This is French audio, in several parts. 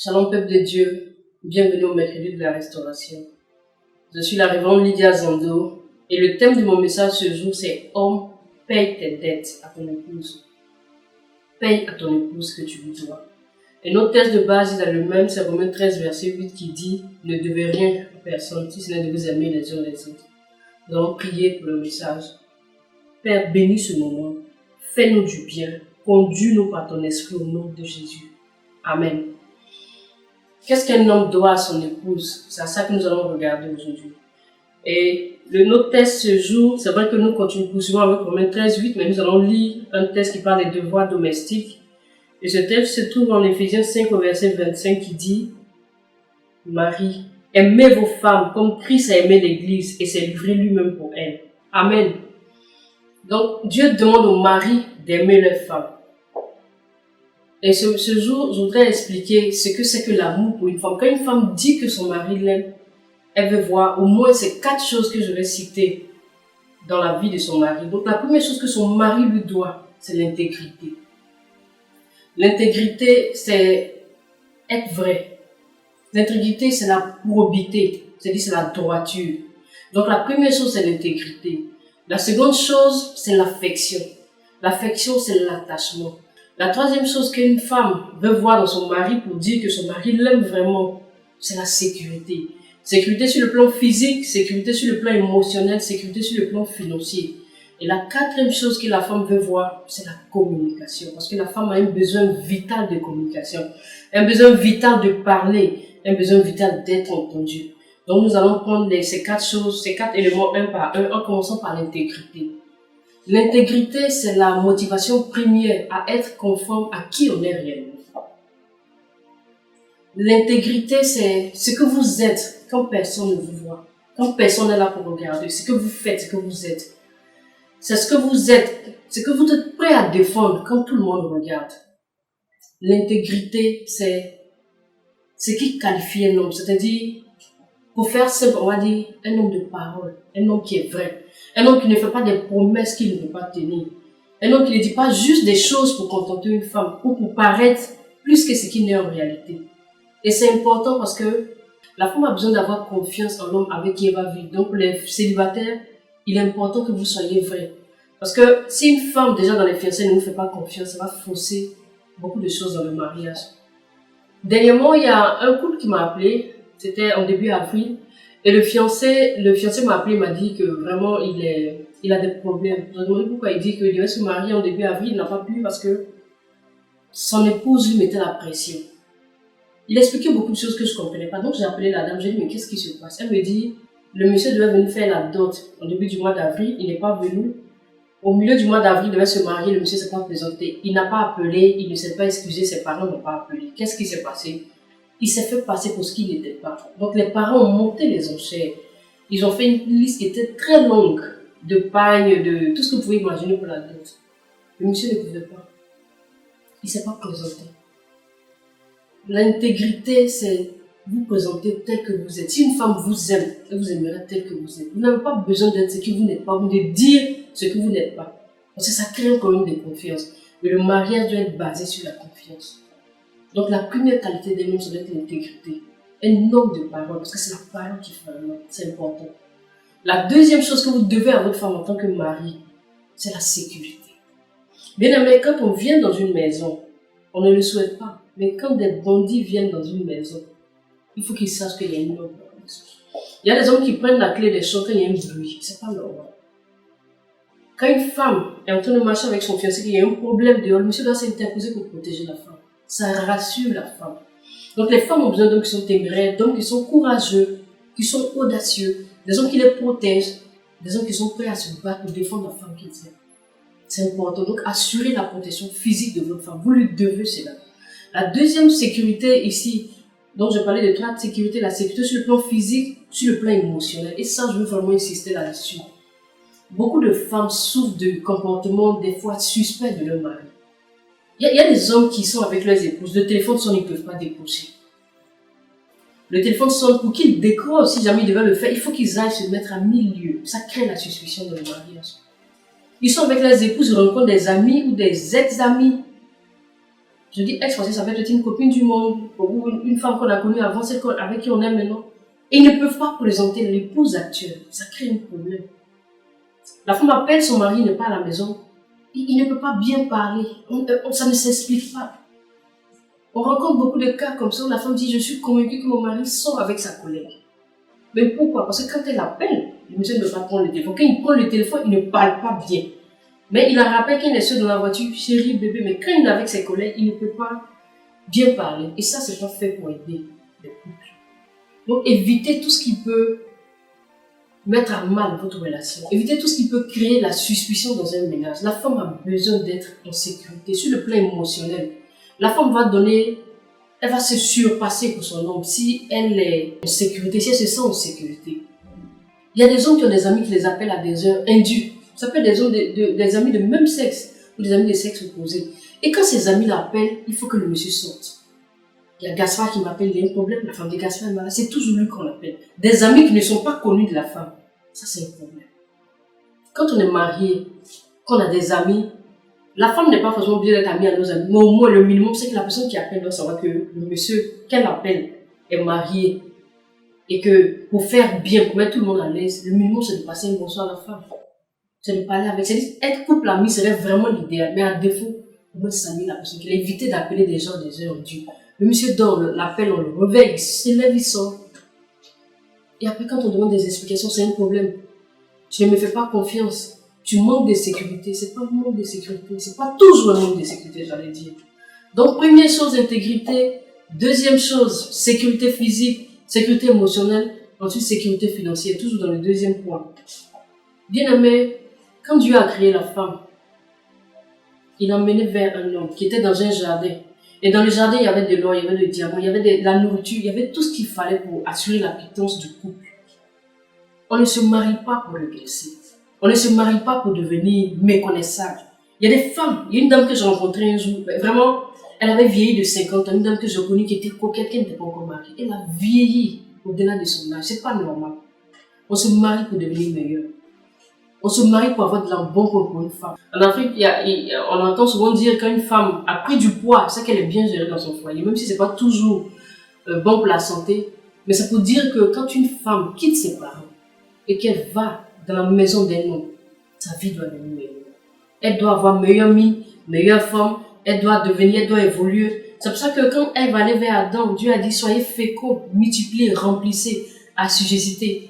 Shalom peuple de Dieu, bienvenue au mercredi de la restauration. Je suis la révérende Lydia Zando et le thème de mon message ce jour c'est Homme, paye tes dettes à ton épouse. Paye à ton épouse ce que tu lui dois. Et notre texte de base est le même, c'est Romains 13 verset 8 qui dit ne devez rien à personne si ce n'est de vous aimer les uns les autres. Donc priez pour le message. Père, bénis ce moment, fais-nous du bien, conduis-nous par ton esprit au nom de Jésus. Amen. Qu'est-ce qu'un homme doit à son épouse? C'est à ça que nous allons regarder aujourd'hui. Et notre texte ce jour, c'est vrai que nous continuons souvent avec Romains 13, 8, mais nous allons lire un texte qui parle des devoirs domestiques. Et ce texte se trouve en Éphésiens 5 au verset 25 qui dit « Marie, aimez vos femmes comme Christ a aimé l'Église et s'est livré lui-même pour elle. » Amen. Donc Dieu demande aux maris d'aimer leurs femmes. Et ce jour, je voudrais expliquer ce que c'est que l'amour pour une femme. Quand une femme dit que son mari l'aime, elle veut voir au moins ces 4 choses que je vais citer dans la vie de son mari. Donc la première chose que son mari lui doit, c'est l'intégrité. L'intégrité, c'est être vrai. L'intégrité, c'est la probité, c'est-à-dire c'est la droiture. Donc la première chose, c'est l'intégrité. La seconde chose, c'est l'affection. L'affection, c'est l'attachement. La troisième chose qu'une femme veut voir dans son mari pour dire que son mari l'aime vraiment, c'est la sécurité. Sécurité sur le plan physique, sécurité sur le plan émotionnel, sécurité sur le plan financier. Et la quatrième chose que la femme veut voir, c'est la communication. Parce que la femme a un besoin vital de communication, un besoin vital de parler, un besoin vital d'être entendue. Donc nous allons prendre ces 4 choses, ces 4 éléments un par un, en commençant par l'intégrité. L'intégrité, c'est la motivation première à être conforme à qui on est réellement. L'intégrité, c'est ce que vous êtes quand personne ne vous voit, quand personne n'est là pour regarder, ce que vous faites, ce que vous êtes. C'est ce que vous êtes, ce que vous êtes prêt à défendre quand tout le monde regarde. L'intégrité, c'est ce qui qualifie un homme, c'est-à-dire, pour faire simple, on va dire un homme de parole, un homme qui est vrai. Un homme qui ne fait pas des promesses qu'il ne peut pas tenir. Un homme qui ne dit pas juste des choses pour contenter une femme ou pour paraître plus que ce qu'il n'est en réalité. Et c'est important parce que la femme a besoin d'avoir confiance en l'homme avec qui elle va vivre. Donc pour les célibataires, il est important que vous soyez vrai. Parce que si une femme déjà dans les fiançailles ne vous fait pas confiance, ça va fausser beaucoup de choses dans le mariage. Dernièrement, il y a un couple qui m'a appelé, c'était en début avril. Et le fiancé m'a appelé, il m'a dit que vraiment il a des problèmes. Je me demandé pourquoi. Il dit qu'il devait se marier en début avril, il n'a pas pu parce que son épouse lui mettait la pression. Il expliquait beaucoup de choses que je ne comprenais pas. Donc j'ai appelé la dame, j'ai dit mais qu'est-ce qui se passe? Elle me dit le monsieur devait venir faire la dot au début du mois d'avril, il n'est pas venu. Au milieu du mois d'avril, il devait se marier, le monsieur ne s'est pas présenté. Il n'a pas appelé, il ne s'est pas excusé, ses parents n'ont pas appelé. Qu'est-ce qui s'est passé? Il s'est fait passer pour ce qu'il n'était pas. Donc les parents ont monté les enchères. Ils ont fait une liste qui était très longue de pagnes, de tout ce que vous pouvez imaginer pour la dot. Le monsieur ne pouvait pas. Il ne s'est pas présenté. L'intégrité, c'est vous présenter tel que vous êtes. Si une femme vous aime, elle vous aimera tel que vous êtes. Vous n'avez pas besoin d'être ce que vous n'êtes pas, ou de dire ce que vous n'êtes pas. Parce que ça crée un problème de confiance. Mais le mariage doit être basé sur la confiance. Donc la première qualité d'un homme, ça doit être l'intégrité. Un homme de parole, parce que c'est la parole qui fait un homme, c'est important. La deuxième chose que vous devez à votre femme en tant que mari, c'est la sécurité. Bien aimé, quand on vient dans une maison, on ne le souhaite pas, mais quand des bandits viennent dans une maison, il faut qu'ils sachent qu'il y a une homme dans la maison. Il y a des hommes qui prennent la clé des choses quand il y a un bruit, c'est pas normal. Quand une femme est en train de marcher avec son fiancé, qu'il y a un problème dehors, le monsieur doit s'interposer pour protéger la femme. Ça rassure la femme. Donc les femmes ont besoin d'hommes qui sont téméraires, d'hommes qui sont courageux, qui sont audacieux, des hommes qui les protègent, des hommes qui sont prêts à se battre pour défendre la femme qu'ils aiment. C'est important. Donc assurez la protection physique de votre femme. Vous lui devez cela. La deuxième sécurité ici, donc je parlais de 3 sécurités, la sécurité sur le plan physique, sur le plan émotionnel. Et ça, je veux vraiment insister là-dessus. Beaucoup de femmes souffrent de comportements des fois suspects de leur mari. Il y a des hommes qui sont avec leurs épouses, le téléphone sonne, ils ne peuvent pas décrocher. Le téléphone sonne pour qu'ils décrochent, si jamais ils devaient le faire, il faut qu'ils aillent se mettre à 1000 lieues. Ça crée la suspicion dans le mariage. Ils sont avec leurs épouses, ils rencontrent des amis ou des ex-amis. Je dis ex parce que ça peut être une copine du monde, ou une femme qu'on a connue avant, celle avec qui on est maintenant. Et ils ne peuvent pas présenter l'épouse actuelle. Ça crée un problème. La femme appelle son mari, il n'est pas à la maison. Il ne peut pas bien parler. Ça ne s'explique pas. On rencontre beaucoup de cas comme ça où la femme dit « Je suis convaincue que mon mari sort avec sa collègue. » Mais pourquoi? Parce que quand elle appelle, le monsieur ne veut pas prendre le téléphone. Quand il prend le téléphone, il ne parle pas bien. Mais il la rappelle qu'il est seul dans la voiture, chérie, bébé. Mais quand il est avec ses collègues, il ne peut pas bien parler. Et ça, c'est pas fait pour aider les couples. Donc, évitez tout ce qui peut mettre à mal votre relation. Évitez tout ce qui peut créer la suspicion dans un ménage. La femme a besoin d'être en sécurité. Sur le plan émotionnel, la femme va donner, elle va se surpasser pour son homme si elle est en sécurité, si elle se sent en sécurité. Il y a des hommes qui ont des amis qui les appellent à des heures indues. Ça peut être des hommes, des amis de même sexe ou des amis de sexe opposé. Et quand ces amis l'appellent, il faut que le monsieur sorte. Il y a Gaspard qui m'appelle, il y a un problème, la femme de Gaspard est malade. C'est toujours lui qu'on appelle. Des amis qui ne sont pas connus de la femme. Ça, c'est un problème. Quand on est marié, qu'on a des amis, la femme n'est pas forcément obligée d'être amie à nos amis. Mais au moins, le minimum, c'est que la personne qui appelle doit savoir que le monsieur qu'elle appelle est marié. Et que pour faire bien, pour mettre tout le monde à l'aise, le minimum, c'est de passer un bonsoir à la femme. C'est de parler avec. C'est-à-dire, être couple ami serait vraiment l'idéal. Mais à défaut, au moins, s'amener la personne. Éviter d'appeler des gens des heures dues. Le monsieur dort, l'appelle, on le réveille, il se lève, il sort. Et après, quand on demande des explications, c'est un problème. Tu ne me fais pas confiance. Tu manques de sécurité. C'est pas un manque de sécurité. C'est pas toujours un manque de sécurité, j'allais dire. Donc, première chose, intégrité. Deuxième chose, sécurité physique, sécurité émotionnelle. Ensuite, sécurité financière. Toujours dans le deuxième point. Bien aimé, quand Dieu a créé la femme, il l'a emmenée vers un homme qui était dans un jardin. Et dans le jardin, il y avait de l'or, il y avait des diamants, il y avait de la nourriture, il y avait tout ce qu'il fallait pour assurer la pitance du couple. On ne se marie pas pour le blesser. On ne se marie pas pour devenir méconnaissable. Il y a des femmes, il y a une dame que j'ai rencontrée un jour, vraiment, elle avait vieilli de 50 ans, une dame que j'ai connue qui était coquette, qui n'était pas encore mariée. Elle a vieilli au-delà de son âge, c'est pas normal. On se marie pour devenir meilleur. On se marie pour avoir de l'embonpoint pour une femme. En Afrique, on entend souvent dire qu'une femme a pris du poids, c'est qu'elle est bien gérée dans son foyer, même si c'est pas toujours bon pour la santé. Mais c'est pour dire que quand une femme quitte ses parents et qu'elle va dans la maison d'un homme, sa vie doit devenir meilleure. Elle doit avoir meilleure mine, meilleure forme, elle doit évoluer. C'est pour ça que quand elle va aller vers Adam, Dieu a dit soyez féconds, multipliez, remplissez, assujettissez,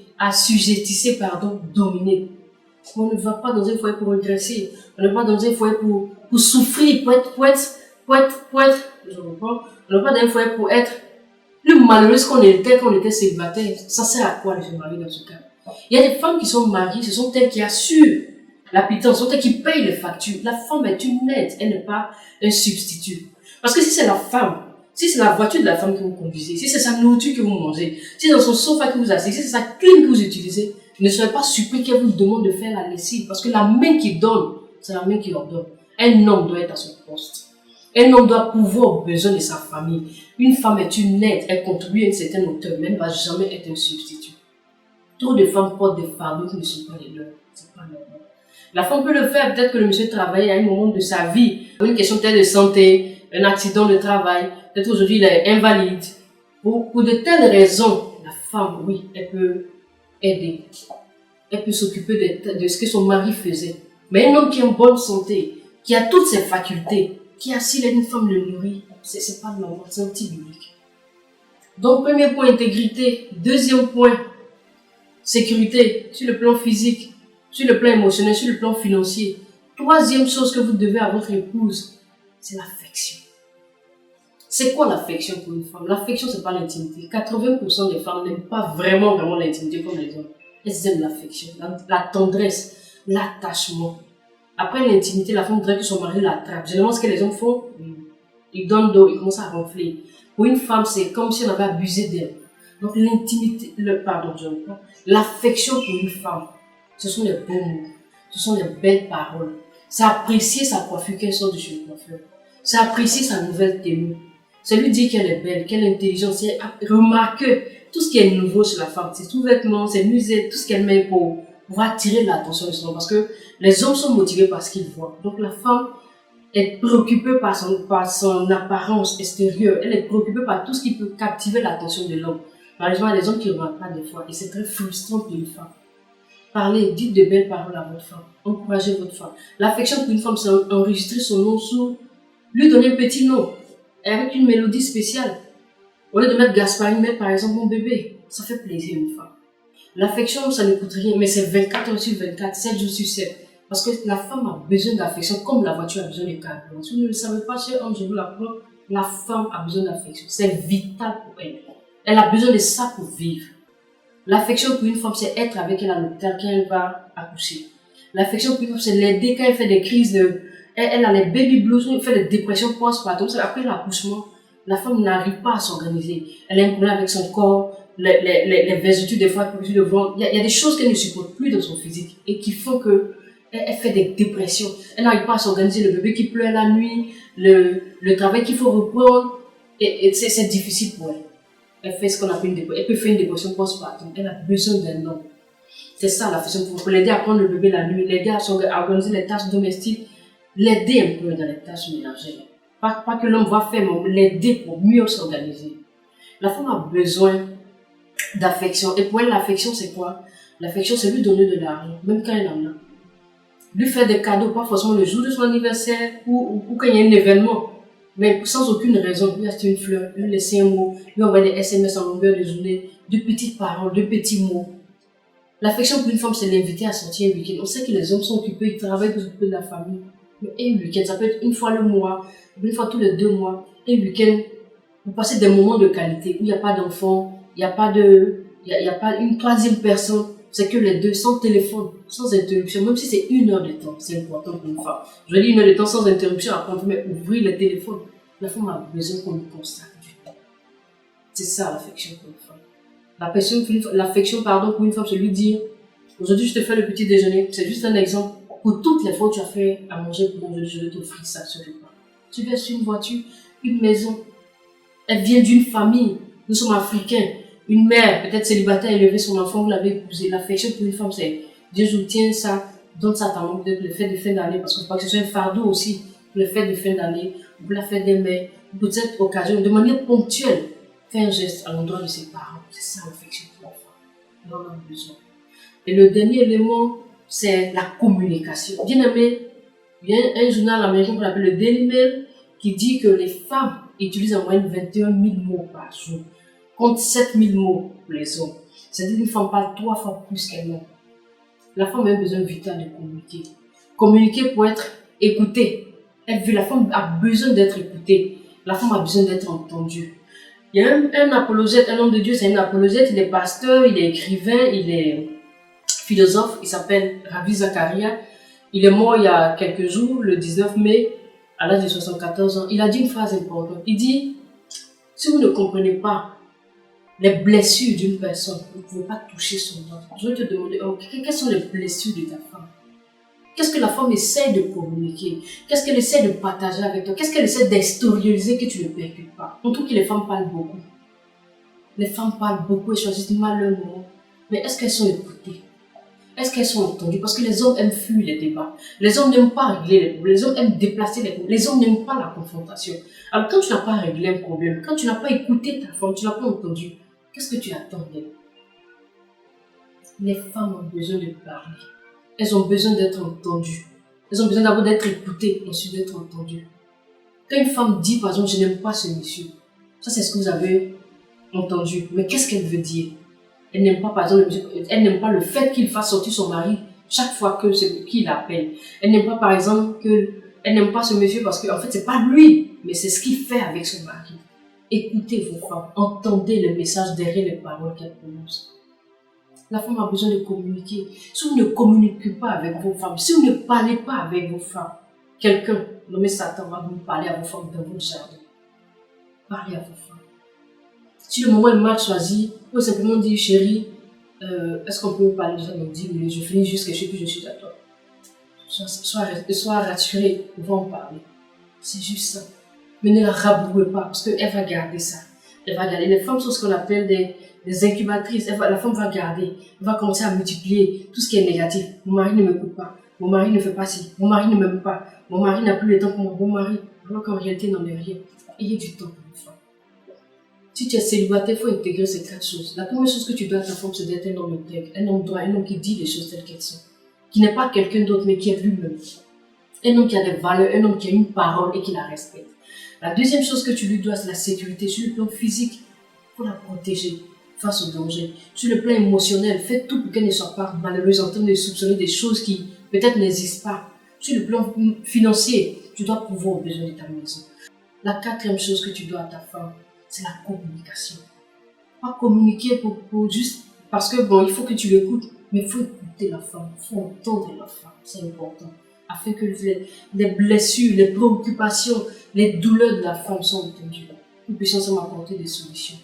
dominez. On ne va pas dans un foyer pour regresser. On ne va pas dans un foyer pour souffrir, pour être, je comprends. On ne va pas dans un foyer pour être plus malheureux qu'on était célibataire. Ça sert à quoi de se marier dans ce cas? Il y a des femmes qui sont mariées, ce sont elles qui assurent la pitance, ce sont elles qui payent les factures. La femme est une aide, elle n'est pas un substitut. Parce que si c'est la femme, si c'est la voiture de la femme que vous conduisez, si c'est sa nourriture que vous mangez, si c'est dans son sofa que vous asseyez, si c'est sa clim que vous utilisez, ne soyez pas surpris qu'elle vous demande de faire la lessive. Parce que la main qui donne, c'est la main qui ordonne. Un homme doit être à son poste. Un homme doit pouvoir aux besoins de sa famille. Une femme est une aide, elle contribue à une certaine hauteur, mais elle ne va jamais être un substitut. Trop de femmes portent des fardeaux qui ne sont pas les leurs. C'est pas normal. La femme peut le faire, peut-être que le monsieur travaille à un moment de sa vie. Une question peut-être de santé, un accident de travail, peut-être aujourd'hui il est invalide. Pour de telles raisons, la femme, oui, elle peut aider. Elle peut s'occuper de ce que son mari faisait. Mais un homme qui est en bonne santé, qui a toutes ses facultés, qui a s'il est une femme le nourrit, c'est pas normal, c'est anti-biblique. Donc, premier point, intégrité. Deuxième point, sécurité, sur le plan physique, sur le plan émotionnel, sur le plan financier. Troisième chose que vous devez à votre épouse, c'est l'affection. C'est quoi l'affection pour une femme? L'affection, c'est pas l'intimité. 80% des femmes n'aiment pas vraiment l'intimité comme les hommes. Elles aiment l'affection, la tendresse, l'attachement. Après l'intimité, la femme voudrait que son mari l'attrape. Généralement, ce que les hommes font, ils donnent d'eau, ils commencent à ronfler. Pour une femme, c'est comme si on avait abusé d'elle. Donc l'intimité, l'affection pour une femme, ce sont les beaux mots, ce sont les belles paroles. C'est apprécier sa coiffure qu'elle sort de chez le coiffeur. C'est apprécier sa nouvelle tenue. C'est lui dire qu'elle est belle, qu'elle est intelligente. C'est remarquer tout ce qui est nouveau sur la femme. C'est tout vêtement, c'est musée, tout ce qu'elle met pour attirer l'attention de son homme. Parce que les hommes sont motivés par ce qu'ils voient. Donc la femme, est préoccupée par son apparence extérieure. Elle est préoccupée par tout ce qui peut captiver l'attention de l'homme. Par exemple, il y a des hommes qui ne remarquent pas des fois, et c'est très frustrant pour une femme. Parlez, dites de belles paroles à votre femme, encouragez votre femme. L'affection pour une femme, c'est enregistrer son nom sous, lui donner un petit nom, avec une mélodie spéciale. Au lieu de mettre Gasparine, mettre par exemple mon bébé. Ça fait plaisir à une femme. L'affection, ça ne coûte rien, mais c'est 24 heures sur 24, 7 jours sur 7. Parce que la femme a besoin d'affection comme la voiture a besoin de carburant. Si vous ne le savez pas, cher homme, je vous l'apprends, la femme a besoin d'affection. C'est vital pour elle. Elle a besoin de ça pour vivre. L'affection pour une femme, c'est être avec elle à l'hôpital quand elle va accoucher. L'affection pour une femme, c'est l'aider quand elle fait des crises de... Elle a les baby blues, elle fait des dépressions postpartum. Après l'accouchement, la femme n'arrive pas à s'organiser. Elle a un problème avec son corps, les vergetures des fois, plus de ventre. Il y a des choses qu'elle ne supporte plus dans son physique et qui font que elle fait des dépressions. Elle n'arrive pas à s'organiser, le bébé qui pleure la nuit, le travail qu'il faut reprendre. Et c'est difficile pour elle. Elle fait ce qu'on appelle une dépression. Elle peut faire une dépression postpartum. Elle a besoin d'un homme. C'est ça l'affection pour l'aider à prendre le bébé la nuit, l'aider à organiser les tâches domestiques, l'aider un peu dans les tâches ménagères. Pas que l'homme va faire, mais l'aider pour mieux s'organiser. La femme a besoin d'affection. Et pour elle, l'affection, c'est quoi? L'affection, c'est lui donner de l'argent, même quand elle en a. Lui faire des cadeaux, pas forcément le jour de son anniversaire ou quand il y a un événement, mais sans aucune raison. Lui acheter une fleur, lui laisser un mot, lui envoyer des SMS en longueur de journée, de petites paroles, de petits mots. L'affection pour une femme, c'est l'inviter à sortir un week-end. On sait que les hommes sont occupés, ils travaillent pour s'occuper de la famille. Mais un week-end, ça peut être une fois le mois, une fois tous les 2 mois. Un week-end, vous passez des moments de qualité où il n'y a pas d'enfant, il n'y a pas une troisième personne. C'est que les deux, sans téléphone, sans interruption, même si c'est 1 heure de temps, c'est important pour une femme. Je dis 1 heure de temps sans interruption, après on peut même ouvrir le téléphone. La femme a besoin qu'on lui consacre du temps. C'est ça l'affection pour une femme. L'affection, pour une femme, c'est lui dire, aujourd'hui je te fais le petit déjeuner, c'est juste un exemple. Pour toutes les fois que tu as fait à manger pour moi, je vais t'offrir ça sur le repas. Tu viens sur une voiture, une maison. Elle vient d'une famille. Nous sommes africains. Une mère, peut-être célibataire, élever son enfant, vous l'avez épousé. L'affection pour une femme, c'est Dieu, je tiens ça, donne ça à ta maman, peut-être le fait de fin d'année, parce que je crois que ce soit un fardeau aussi, le fait de fin d'année, ou la fête des mères, pour cette occasion, de manière ponctuelle, faire un geste à l'endroit de ses parents. C'est ça l'affection pour la femme. On en a besoin. Et le dernier élément, c'est la communication. Bien aimé, il y a un journal américain qu'on appelle le Daily Mail qui dit que les femmes utilisent en moyenne 21 000 mots par jour, contre 7 000 mots pour les hommes. C'est-à-dire qu'une femme parle 3 fois plus qu'un homme. La femme a un besoin vital de communiquer. Communiquer pour être écoutée. La femme a besoin d'être écoutée. La femme a besoin d'être entendue. Il y a un apologète, un homme de Dieu, c'est un apologète, il est pasteur, il est écrivain, il est philosophe, il s'appelle Ravi Zacharias. Il est mort il y a quelques jours, le 19 mai, à l'âge de 74 ans. Il a dit une phrase importante. Il dit, si vous ne comprenez pas les blessures d'une personne, vous ne pouvez pas toucher son âme. Je vais te demander, quelles sont les blessures de ta femme? Qu'est-ce que la femme essaie de communiquer? Qu'est-ce qu'elle essaie de partager avec toi? Qu'est-ce qu'elle essaie d'extérioriser que tu ne percutes pas? On trouve que les femmes parlent beaucoup. Les femmes parlent beaucoup et choisissent mal leur mot. Mais est-ce qu'elles sont écoutées? Est-ce qu'elles sont entendues? Parce que les hommes aiment fuir les débats. Les hommes n'aiment pas régler les problèmes. Les hommes aiment déplacer les problèmes. Les hommes n'aiment pas la confrontation. Alors quand tu n'as pas réglé un problème, quand tu n'as pas écouté ta femme, tu n'as pas entendu, qu'est-ce que tu attends d'elle? Les femmes ont besoin de parler. Elles ont besoin d'être entendues. Elles ont besoin d'abord d'être écoutées, ensuite d'être entendues. Quand une femme dit, par exemple, je n'aime pas ce monsieur, ça c'est ce que vous avez entendu. Mais qu'est-ce qu'elle veut dire? Elle n'aime pas, par exemple, elle n'aime pas le fait qu'il fasse sortir son mari chaque fois que c'est qui l'appelle. Elle n'aime pas, par exemple, elle n'aime pas ce monsieur parce que, en fait, c'est pas lui, mais c'est ce qu'il fait avec son mari. Écoutez vos femmes, entendez le message derrière les paroles qu'elles prononcent. La femme a besoin de communiquer. Si vous ne communiquez pas avec vos femmes, si vous ne parlez pas avec vos femmes, quelqu'un, nommé Satan, va vous parler à vos femmes dans votre jardin. Parlez à vos femmes. Si le moment est mal choisi, vous pouvez simplement dire, chérie, est-ce qu'on peut parler déjà dans 10 minutes? Je finis juste quelque chose que je suis à toi. Sois rassurée, on va en parler. C'est juste ça. Mais ne la rabrouez pas, parce qu'elle va garder ça. Elle va garder. Les femmes sont ce qu'on appelle des incubatrices. La femme va garder. Elle va commencer à multiplier tout ce qui est négatif. Mon mari ne m'écoute pas. Mon mari ne fait pas ci, mon mari ne m'aime pas, mon mari n'a plus le temps pour mon bon mari, alors qu'en réalité, il n'en est rien. Ayez du temps pour une femme. Si tu es célibataire, il faut intégrer ces 4 choses. La première chose que tu dois à ta femme, c'est d'être un homme intègre, un homme droit, un homme qui dit les choses telles qu'elles sont. Qui n'est pas quelqu'un d'autre, mais qui est lui-même. Un homme qui a des valeurs, un homme qui a une parole et qui la respecte. La deuxième chose que tu lui dois, c'est la sécurité. Sur le plan physique, il faut la protéger face au danger. Sur le plan émotionnel, fais tout pour qu'elle ne soit pas malheureuse en train de soupçonner des choses qui peut-être n'existent pas. Sur le plan financier, tu dois pouvoir aux besoins de ta maison. La quatrième chose que tu dois à ta femme, c'est la communication. Pas communiquer pour juste parce que bon, il faut que tu l'écoutes, mais il faut écouter la femme, il faut entendre la femme, c'est important. Afin que les blessures, les préoccupations, les douleurs de la femme soient entendues. Nous puissions ensemble apporter des solutions.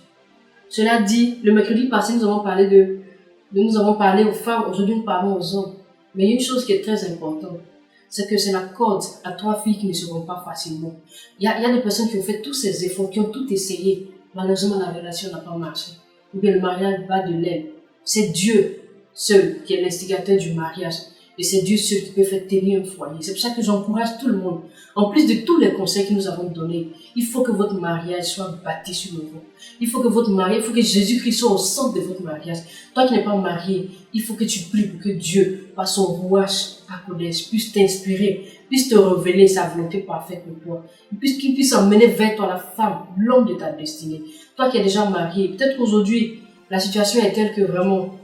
Cela dit, le mercredi passé, nous avons parlé aux femmes, aujourd'hui nous parlons aux hommes. Mais il y a une chose qui est très importante, c'est que c'est la corde à 3 filles qui ne se rompt pas facilement. Il y a des personnes qui ont fait tous ces efforts, qui ont tout essayé. Malheureusement, la relation n'a pas marché. Ou bien le mariage bat de l'aile. C'est Dieu seul qui est l'instigateur du mariage. Et c'est Dieu seul qui peut faire tenir un foyer. C'est pour ça que j'encourage tout le monde. En plus de tous les conseils que nous avons donnés, il faut que votre mariage soit bâti sur le vent. Il faut que Jésus-Christ soit au centre de votre mariage. Toi qui n'es pas marié, il faut que tu pries pour que Dieu, par son rouage à Kodesh, puisse t'inspirer, puisse te révéler sa volonté parfaite pour toi. Qu'il puisse emmener vers toi la femme, l'homme de ta destinée. Toi qui es déjà marié, peut-être qu'aujourd'hui, la situation est telle que vraiment,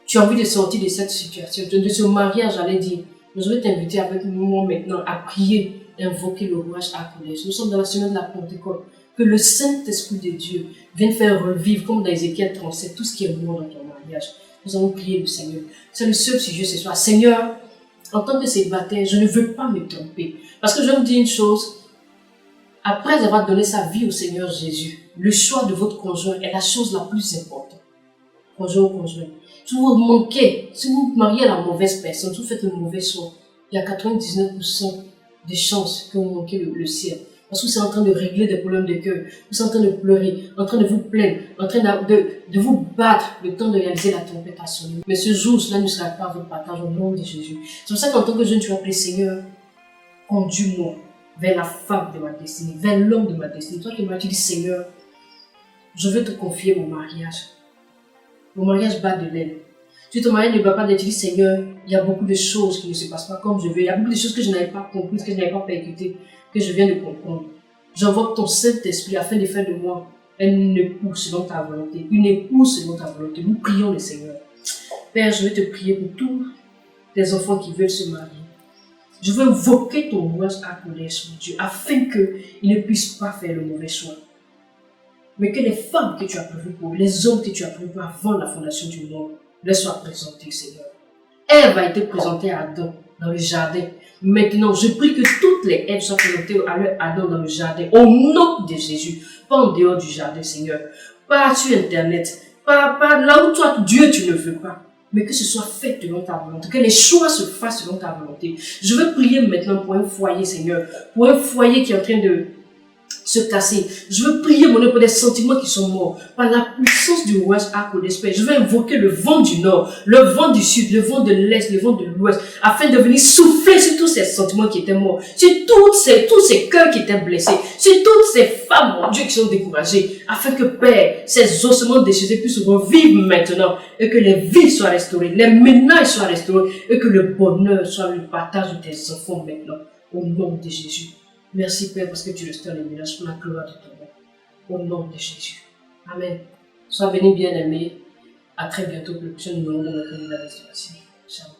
tu as envie de sortir de cette situation, de ce mariage, j'allais dire. Je vais t'inviter avec moi maintenant à prier, invoquer le rouage à Kodesh. Nous sommes dans la semaine de la Pentecôte. Que le Saint-Esprit de Dieu vienne faire revivre, comme dans Ézéchiel 37, tout ce qui est mort dans ton mariage. Nous allons prier le Seigneur. C'est le seul sujet ce soir. Seigneur, en tant que célibataire, je ne veux pas me tromper. Parce que je vais vous dire une chose. Après avoir donné sa vie au Seigneur Jésus, le choix de votre conjoint est la chose la plus importante. Conjoint ou conjoint. Si vous manquez, si vous mariez à la mauvaise personne, si vous faites le mauvais choix, il y a 99% de chances que vous manquez le ciel. Parce que vous êtes en train de régler des problèmes de cœur, vous êtes en train de pleurer, en train de vous plaindre, en train de vous battre le temps de réaliser la tempête à son nom. Mais ce jour, cela ne sera pas votre partage au nom de Jésus. C'est pour ça qu'en tant que jeune, tu vas appeler Seigneur, conduis-moi vers la femme de ma destinée, vers l'homme de ma destinée. Toi qui m'as dit, Seigneur, je veux te confier mon mariage. Mon mariage bat de l'aile. Si ton mari ne bat pas d'aide, tu dis, Seigneur, il y a beaucoup de choses qui ne se passent pas comme je veux. Il y a beaucoup de choses que je n'avais pas comprises, que je n'avais pas percutées, que je viens de comprendre. J'envoie ton Saint-Esprit afin de faire de moi une épouse selon ta volonté. Une épouse selon ta volonté. Nous prions le Seigneur. Père, je vais te prier pour tous tes enfants qui veulent se marier. Je veux invoquer ton rouage à Kodesh, mon Dieu, afin qu'ils ne puissent pas faire le mauvais choix. Mais que les femmes que tu as prévues pour, les hommes que tu as prévus avant la fondation du monde, leur soient présentés, Seigneur. Ève a été présentée à Adam dans le jardin. Maintenant, je prie que toutes les Èves soient présentées à leur Adam dans le jardin, au nom de Jésus, pas en dehors du jardin, Seigneur. Pas sur Internet, pas là où toi, Dieu, tu ne veux pas. Mais que ce soit fait selon ta volonté, que les choix se fassent selon ta volonté. Je veux prier maintenant pour un foyer, Seigneur, pour un foyer qui est en train de se casser. Je veux prier, mon Dieu, pour des sentiments qui sont morts. Par la puissance du rouage à Kodesh, je veux invoquer le vent du nord, le vent du sud, le vent de l'est, le vent de l'ouest, afin de venir souffler sur tous ces sentiments qui étaient morts, sur tous ces cœurs qui étaient blessés, sur toutes ces femmes, mon Dieu, qui sont découragées, afin que, Père, ces ossements déchirés puissent revivre maintenant, et que les vies soient restaurées, les ménages soient restaurés, et que le bonheur soit le partage de tes enfants maintenant, au nom de Jésus. Merci Père parce que tu restaures les ménages pour la gloire de ton nom. Au nom de Jésus. Amen. Sois béni bien-aimé. À très bientôt pour le prochain numéro de notre restauration. Ciao.